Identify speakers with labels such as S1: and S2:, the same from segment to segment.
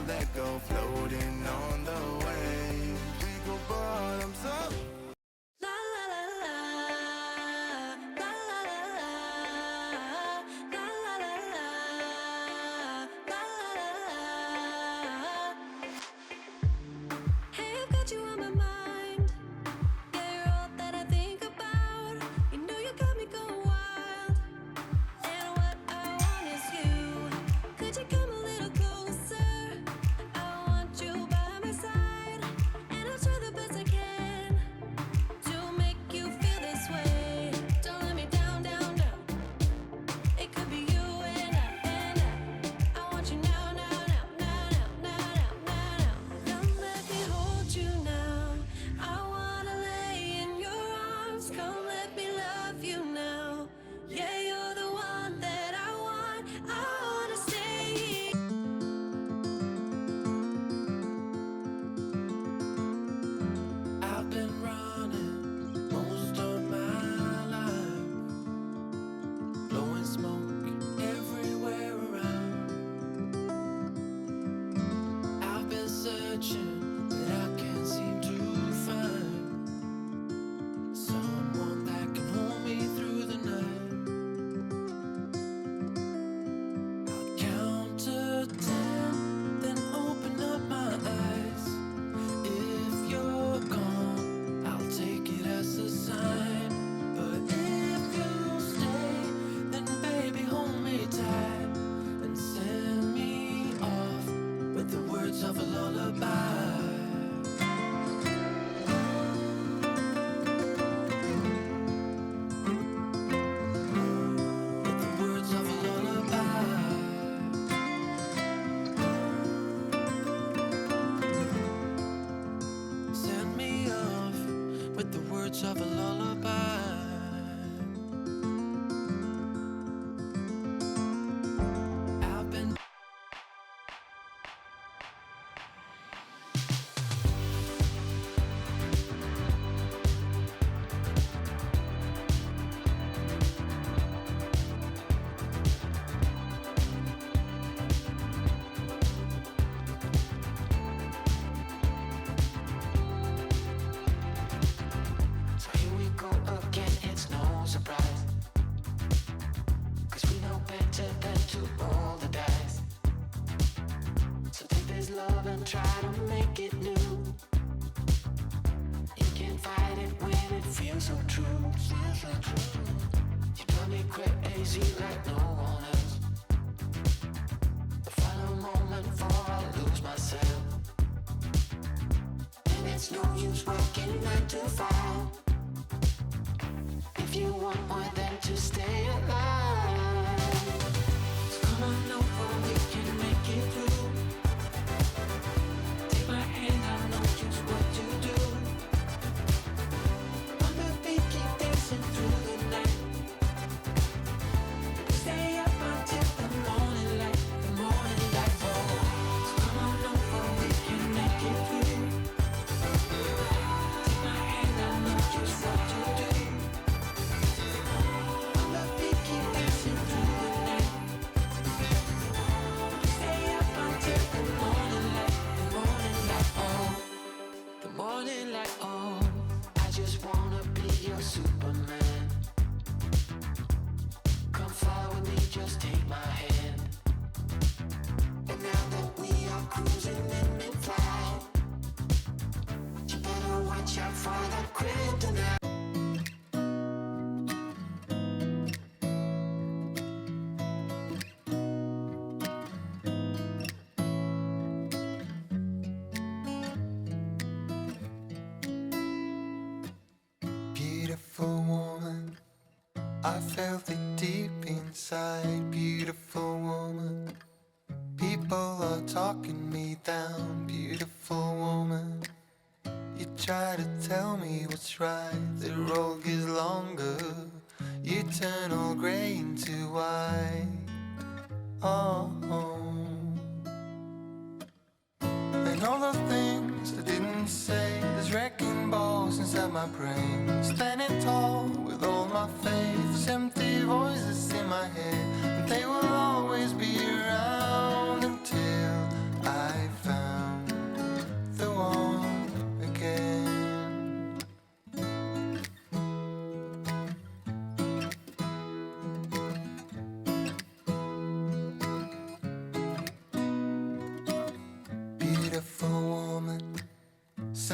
S1: that go floating on the waves. We go bottoms up.
S2: La la la la, la la la la, la la la la, la la la. Hey, I've got you on my mind. Yeah, you're all that I think about. You know you got me going wild. And what I want is you. Could you come a little closer? I want you by my side, and I'll try the best I can to make you feel this way. Don't let me down, down, down. It could be you and I want you now, now, now, now, now, now, now, now. Come let me hold you now. I wanna lay in your arms. Come let me love you now. Yeah, you're the one that I want. I wanna stay.
S1: I've been running most of my life, blowing smoke everywhere around. I've been searching, but I can't seem to find someone that can hold me through the night. I'll count to 10, then open up my eyes. If you're gone, I'll take it as a sign. But if you stay, then baby hold me tight and send me off with the words of a lullaby. With the words of a lullaby. Send me off with the words of a lullaby. I've been So here we go again, it's no surprise. 'Cause we know better than to roll the dice. So take this love and try to make it new. You can't fight it when it feels so true. You drive me crazy like no one else. The final moment before I lose myself. And it's no use working 9 to 5 if you want more than to stay alive. So come on over, we can make it through. Take my hand, I know just what to do. On the beat, keep dancing through the night. Stay up until the morning light, the morning light. Oh, so come on over, we can make it through. Take my hand, I know just what to do. On the beat, keep dancing through the night. Stay up until the morning light, the morning light. Oh, the morning light. Oh, I just wanna be your Superman. Come fly with me, just take my hand. And now that we are cruising in mid-flight, you better watch out for the kryptonite. Beautiful woman, I felt it deep inside. Beautiful woman, people are talking me down. Beautiful woman, you try to tell me what's right. The road gets longer, you turn all gray into white. Oh, and all the things I didn't say, there's wrecking balls inside my brain. Standing tall with all my faith, empty voices in my head, but they will always be around until I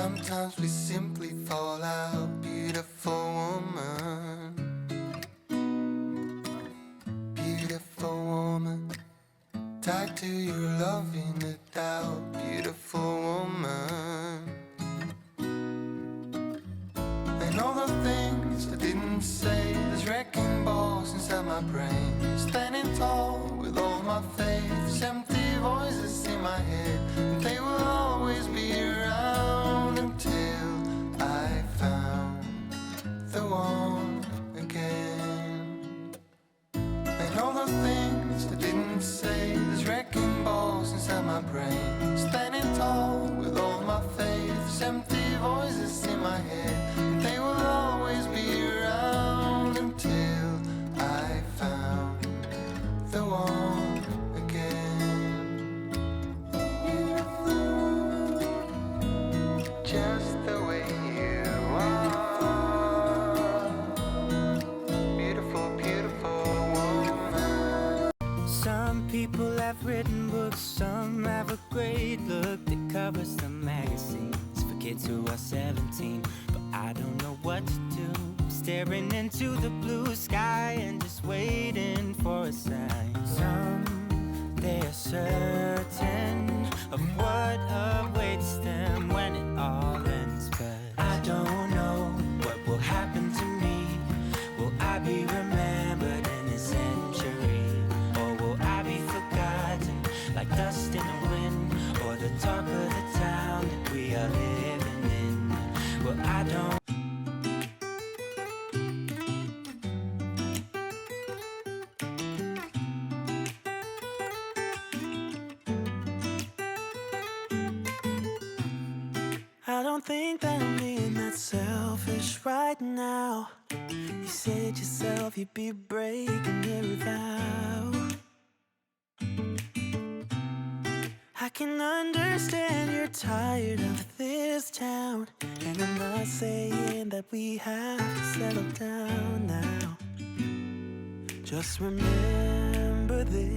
S3: Sometimes we simply fall out. Beautiful woman, beautiful woman, tied to your love in a doubt. Beautiful woman, and all the things I didn't say, there's wrecking balls inside my brain. Standing tall with all my faith, there's empty voices in my head, and they will always be around until I found the one again. And all the things I didn't say, there's wrecking balls inside my brain. Standing tall with all my faith, there's empty voices in my head, and they will always be around until I found the one again. Just the way you are. Beautiful, beautiful woman.
S4: Some people have written books, some have a great look that covers the magazines for kids who are 17. But I don't know what to do, staring into the blue sky and just waiting for a sign. Some, they are certain of what awaits them when it all ends. But I don't know what will happen to me. Will I be remembered in a century? Or will I be forgotten like dust in the wind? Or the talk of the town that we are living in? Well, I don't. I don't think that I'm being that selfish right now. You said yourself you'd be breaking every vow. I can understand you're tired of this town, and I'm not saying that we have to settle down now. Just remember this: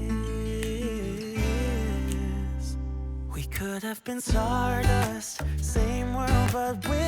S4: we could have been stardust, same world but with